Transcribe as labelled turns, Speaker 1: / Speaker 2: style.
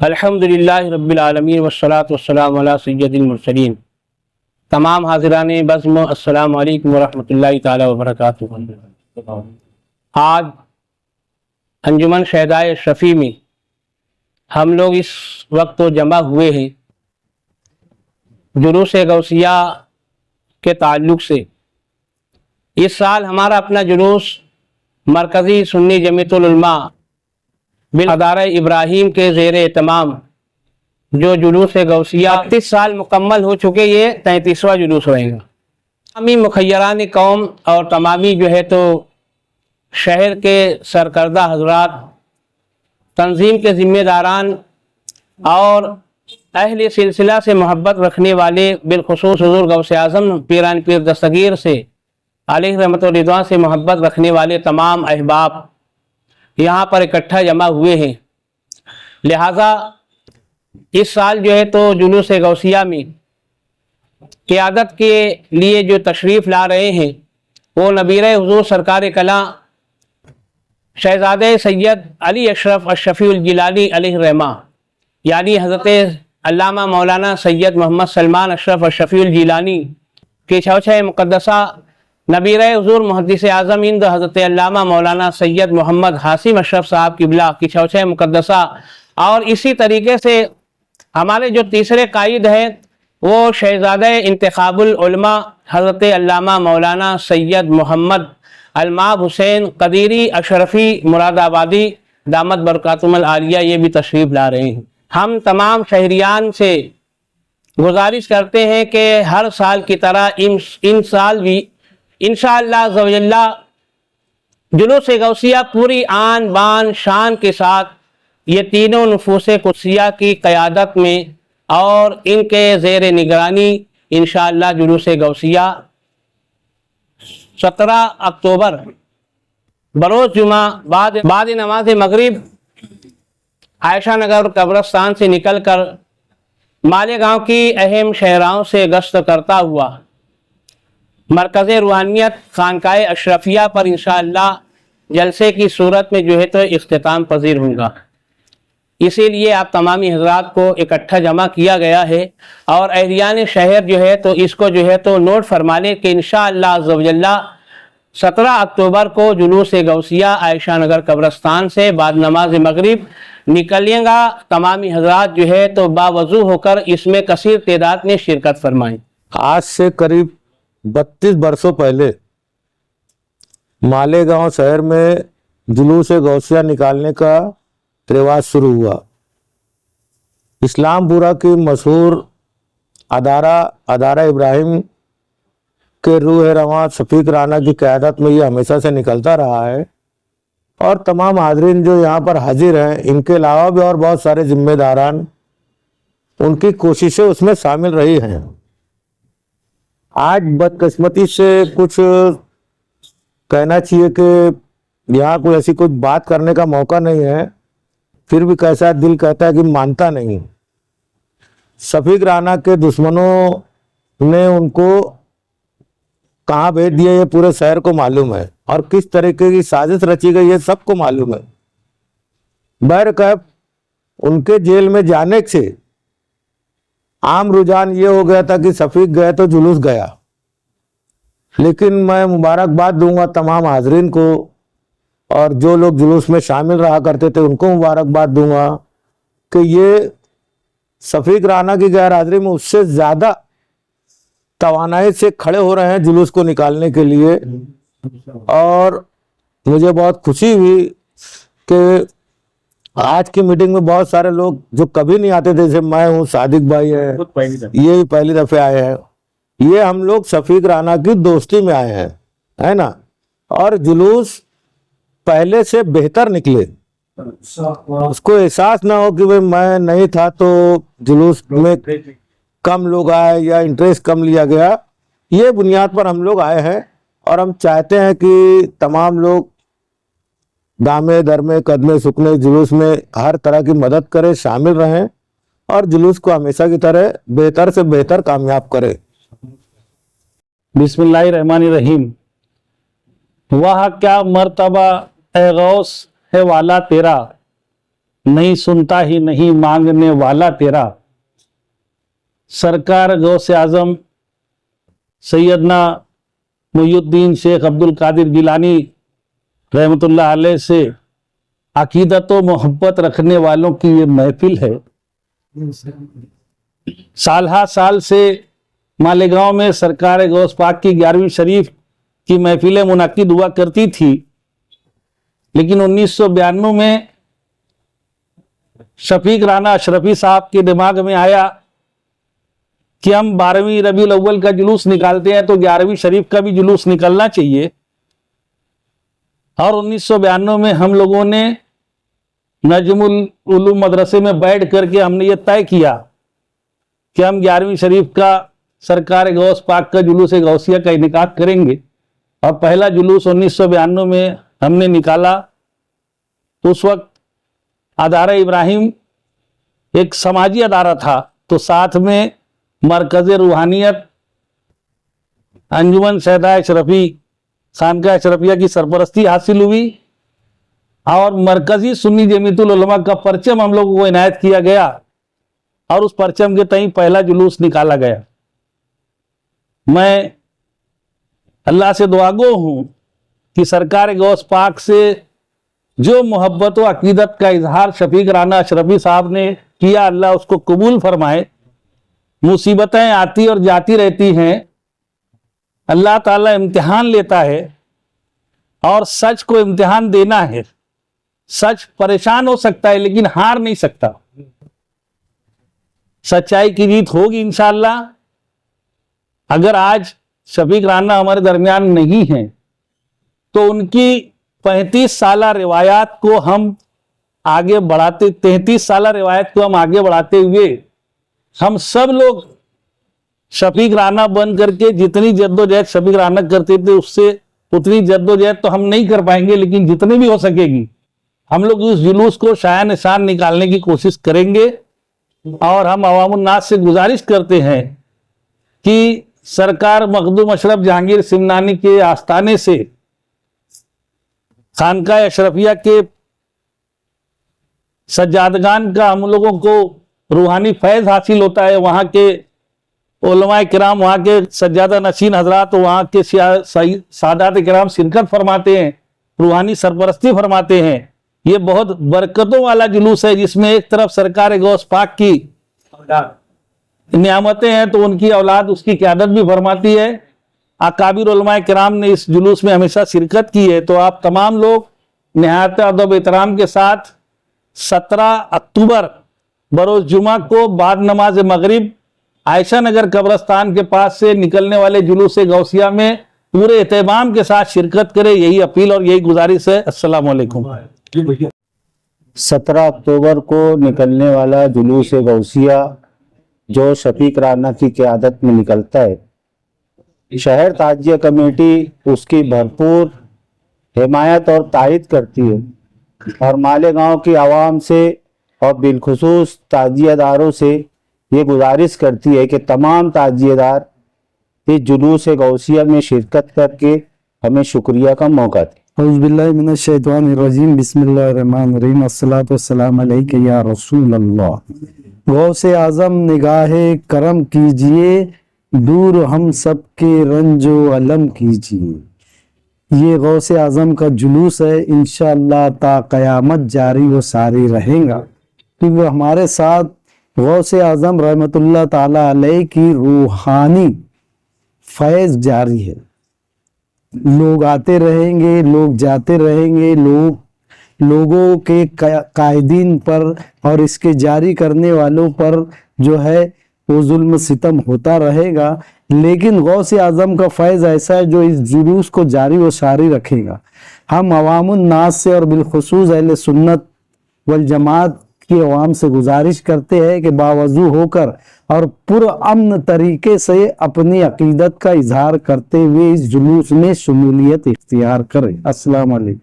Speaker 1: الحمدللہ رب العالمین والصلاة والسلام علی سید المرسلین۔ تمام حاضران بزم السلام علیکم ورحمۃ اللہ تعالی وبرکاتہ۔ آج انجمن شہدائے اشرفی میں ہم لوگ اس وقت جمع ہوئے ہیں جلوس غوثیہ کے تعلق سے۔ اس سال ہمارا اپنا جلوس مرکزی سنی جمعیت العلماء بالادارہ ابراہیم کے زیر اہتمام جو جلوس غوثیہ 30 سال مکمل ہو چکے، یہ 33واں جلوس رہے گا۔ تمامی مخیران قوم اور تمامی تو شہر کے سرکردہ حضرات، تنظیم کے ذمہ داران اور اہل سلسلہ سے محبت رکھنے والے، بالخصوص حضور غوث اعظم پیران پیر دستگیر سے علیہ رحمت و رضوان سے محبت رکھنے والے تمام احباب یہاں پر اکٹھا جمع ہوئے ہیں۔ لہٰذا اس سال تو جلوس غوثیہ میں قیادت کے لیے جو تشریف لا رہے ہیں وہ نبیر حضور سرکار کلاں شہزادہ سید علی اشرف الشفیع الجیلانی علیہ الرحمہ، یعنی حضرت علامہ مولانا سید محمد سلمان اشرف الشفیع الجیلانی کے چوچھے مقدسہ نبیر حضور محدث اعظم ہند حضرت علامہ مولانا سید محمد حاسم اشرف صاحب قبلہ کی چوچھے مقدسہ، اور اسی طریقے سے ہمارے جو تیسرے قائد ہیں وہ شہزادہ انتخاب العلماء حضرت علامہ مولانا سید محمد الماب حسین قدیری اشرفی مراد آبادی دامت برکاتہم العالیہ، یہ بھی تشریف لا رہے ہیں۔ ہم تمام شہریان سے گزارش کرتے ہیں کہ ہر سال کی طرح ان سال بھی انشاءاللہ عز و جل جلوس غوثیہ پوری آن بان شان کے ساتھ یہ تینوں نفوس قدسیہ کی قیادت میں اور ان کے زیر نگرانی انشاءاللہ جلوس غوثیہ 17 اکتوبر بروز جمعہ بعد نماز مغرب عائشہ نگر قبرستان سے نکل کر مالیگاؤں کی اہم شہراؤں سے گشت کرتا ہوا مرکز روحانیت خانقاہ اشرفیہ پر انشاءاللہ جلسے کی صورت میں تو اختتام پذیر ہوں گا۔ اسی لیے آپ تمامی حضرات کو اکٹھا جمع کیا گیا ہے، اور اہلیان شہر تو اس کو تو نوٹ فرما لیں کہ انشاءاللہ عز و جل 17 اکتوبر کو جلوس غوثیہ عائشہ نگر قبرستان سے بعد نماز مغرب نکلیں گا۔ تمامی حضرات تو باوضو ہو کر اس میں کثیر تعداد میں شرکت فرمائیں۔
Speaker 2: آج سے قریب 32 برسوں پہلے مالیگاؤں شہر میں جلوس غوثیہ نکالنے کا رواج شروع ہوا۔ اسلام پورہ کی مشہور ادارہ ابراہیم کے روح رواں شفیق رانا کی قیادت میں یہ ہمیشہ سے نکلتا رہا ہے، اور تمام حاضرین جو یہاں پر حاضر ہیں ان کے علاوہ بھی اور بہت سارے ذمہ داران ان کی کوششیں اس میں شامل رہی ہیں۔ آج بدقسمتی سے کچھ کہنا چاہیے کہ یہاں کوئی ایسی کوئی بات کرنے کا موقع نہیں ہے، پھر بھی کیسا دل کہتا ہے کہ مانتا نہیں۔ شفیق رانا کے دشمنوں نے ان کو کہاں بھیج دیا یہ پورے شہر کو معلوم ہے، اور کس طریقے کی سازش رچی گئی یہ سب کو معلوم ہے۔ بہرکیف ان کے جیل میں جانے سے عام رجحان یہ ہو گیا تھا کہ شفیق گئے تو جلوس گیا، لیکن میں مبارکباد دوں گا تمام حاضرین کو، اور جو لوگ جلوس میں شامل رہا کرتے تھے ان کو مبارکباد دوں گا کہ یہ شفیق رانا کی غیر حاضری میں اس سے زیادہ توانائی سے کھڑے ہو رہے ہیں جلوس کو نکالنے کے لیے۔ اور مجھے بہت خوشی ہوئی کہ آج کی میٹنگ میں بہت سارے لوگ جو کبھی نہیں آتے تھے، جیسے میں ہوں، صادق بھائی ہے، یہ بھی پہلی دفعہ آئے ہیں۔ یہ ہم لوگ شفیق رانا کی دوستی میں آئے ہیں، ہے نا، اور جلوس پہلے سے بہتر نکلے۔ اس کو احساس نہ ہو کہ میں نہیں تھا تو جلوس میں کم لوگ آئے یا انٹریسٹ کم لیا گیا۔ یہ بنیاد پر ہم لوگ آئے ہیں، اور ہم چاہتے ہیں کہ تمام لوگ دامے درمے قدمے سکنے جلوس میں ہر طرح کی مدد کرے، شامل رہیں، اور جلوس کو ہمیشہ کی طرح بہتر سے بہتر کامیاب کرے۔
Speaker 3: بسم اللہ الرحمن الرحیم۔ وہ کیا مرتبہ اے غوث ہے والا تیرا، नहीं सुनता ही नहीं मांगने वाला तेरा। सरकार गौस आजम सैयदना मुहिउद्दीन शेख अब्दुल कादिर गिलानी रहमतुल्लाह अलैह से अकीदत व मोहब्बत रखने वालों की ये महफिल है। साल हा साल से मालेगांव में सरकार गौस पाक की 11वीं शरीफ की महफिलें मुनाकिद हुआ करती थी, लेकिन 1992 में शफीक राना अशरफी साहब के दिमाग में आया कि हम 12वीं रबीउल अव्वल का जुलूस निकालते हैं तो 11वीं शरीफ का भी जुलूस निकलना चाहिए। और 1992 में हम लोगों ने नजमुल उलूम मदरसे में बैठ करके हमने ये तय किया कि हम 11वीं शरीफ का सरकार गौस पाक का जुलूस गौसिया का इनेकाद करेंगे। और पहला जुलूस 1992 में हमने निकाला। तो उस वक्त अदारा इब्राहिम एक समाजी अदारा था, तो साथ में मरकज रूहानियत अंजुमन सैदा अशरफी खानका अशरफिया की सरपरस्ती हासिल हुई और मरकजी सुन्नी जमीयतुल उलमा का परचम हम लोगों को इनायत किया गया और उस परचम के तई पहला जुलूस निकाला गया। मैं अल्लाह से दुआगो हूं कि सरकार गौस पाक से जो मोहब्बत व अकीदत का इजहार शफीक राना अशरफी साहब ने किया, अल्लाह उसको कबूल फरमाए। मुसीबतें आती और जाती रहती हैं, अल्लाह ताला इम्तिहान लेता है और सच को इम्तिहान देना है। सच परेशान हो सकता है लेकिन हार नहीं सकता। सच्चाई की जीत होगी इंशाअल्लाह। अगर आज शफीक राना हमारे दरमियान नहीं हैं तो उनकी 35 साला रिवायात को हम आगे बढ़ाते 33 साला रिवायत को हम आगे बढ़ाते हुए हम सब लोग शफीक राना बन करके जितनी जद्दोजहद शफीक राना करते थे उससे उतनी जद्दोजहद तो हम नहीं कर पाएंगे, लेकिन जितनी भी हो सकेगी हम लोग उस जुलूस को शाया निशान निकालने की कोशिश करेंगे। और हम अवामुन्नास से गुजारिश करते हैं कि सरकार मखदूम अशरफ जहांगीर सिमनानी के आस्थाने से खानका अशरफिया के सज्जादगान का हम लोगों को रूहानी फैज हासिल होता है। वहाँ के उलमाए किराम, वहाँ के सज्जादा नशीन हजरात, वहाँ के सादात किराम शिरकत फरमाते हैं, रूहानी सरपरस्ती फरमाते हैं। ये बहुत बरकतों वाला जुलूस है जिसमें एक तरफ सरकार गौस पाक की नियामतें हैं तो उनकी औलाद उसकी क़यादत भी फरमाती है। अकाबिर उलमाए किराम ने इस जुलूस में हमेशा शिरकत की है। तो आप तमाम लोग निहायत अदब एहतराम के साथ 17 अक्टूबर बरोज जुमा को बाद नमाज मगरिब आयशा नगर कब्रस्तान के पास से निकलने वाले जुलूस गौसिया में पूरे एहतमाम के साथ शिरकत करें, यही अपील और यही गुजारिश है। अस्सलाम वालेकुम।
Speaker 4: 17 अक्टूबर को निकलने वाला जुलूस गौसिया जो शफीक राना की क़यादत में निकलता है, शहर ताजिया कमेटी उसकी भरपूर हिमायत और तायद करती है और मालेगांव की आवाम से और बिलखुसूस ताजियादारों से ये गुजारिश करती है कि तमाम ताजियादार इस जुलूस गौसिया में शिरकत करके हमें शुक्रिया का मौका दें।
Speaker 5: औज़ुबिल्लाहि मिनश्शैतानिर्रजीम बिस्मिल्लाहिर्रहमानिर्रहीम अस्सलातु वस्सलामु अलैका या रसूल अल्लाह। गौसे आज़म निगाहे करम कीजिए, दूर हम सब के रंजो अलम कीजिए। ये गौसे आज़म का जुलूस है, इंशाअल्लाह ता क़यामत जारी व सारी रहेगा, क्योंकि हमारे साथ गौसे आज़म रहमतुल्लाह ताला अलैह की रूहानी फैज़ जारी है। लोग आते रहेंगे, लोग जाते रहेंगे, लोगों के कायदीन पर और इसके जारी करने वालों पर जो है वो जुल्म सितम होता रहेगा, लेकिन गौसे आज़म का फैज़ ऐसा है जो इस जुलूस को जारी व सारी रखेगा। हम अवामुन नास से और बिलखुसूस अहले सुन्नत वल जमात की अवाम से गुजारिश करते हैं कि बावजू होकर और पुरअमन तरीके से अपनी अकीदत का इजहार करते हुए इस जुलूस में शमूलियत इख्तियार करें। अस्सलाम वालेकुम।